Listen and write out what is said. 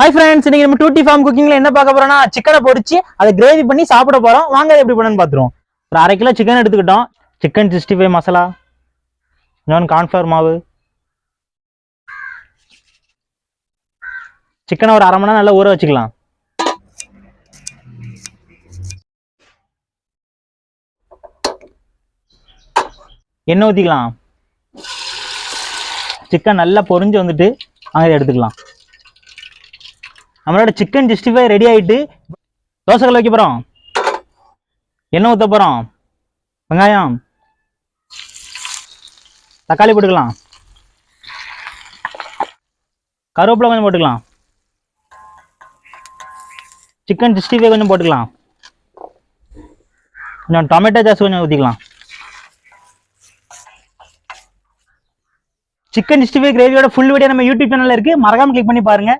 Hi friends, இன்னைக்கு நம்ம duty form குக்கிங்ல என்ன பார்க்க போறோம்னா சிக்கனை பொரிச்சு அதை கிரேவி பண்ணி சாப்பிட போறோம். வாங்க அதை எப்படி பண்ணணும்னு பார்த்துருவோம். ஒரு 1/2 கிலோ சிக்கன் எடுத்துக்கிட்டோம். சிக்கன் 65 மசாலா, இன்னொன்று கார்ன்ஃப்ளவர் மாவு, சிக்கனை ஒரு 1/2 மணி நேரம் நல்லா ஊற வச்சுக்கலாம். எண்ணெய் ஊற்றிக்கலாம். சிக்கன் நல்லா பொரிஞ்சு வந்துட்டு அங்கே எடுத்துக்கலாம். நம்மளோட சிக்கன் 65 ரெடி ஆகிட்டு தோசைக்கல் வைக்க போகிறோம். எண்ணெய் ஊற்ற போகிறோம். வெங்காயம், தக்காளி போட்டுக்கலாம். கருவேப்பிலை கொஞ்சம் போட்டுக்கலாம். சிக்கன் 65 கொஞ்சம் போட்டுக்கலாம். கொஞ்சம் டொமேட்டோ சாஸ் கொஞ்சம் ஊற்றிக்கலாம். சிக்கன் 65 கிரேவியோட ஃபுல் வீடியோ நம்ம யூடியூப் சேனல்ல இருக்கு, மறக்காம கிளிக் பண்ணி பாருங்க.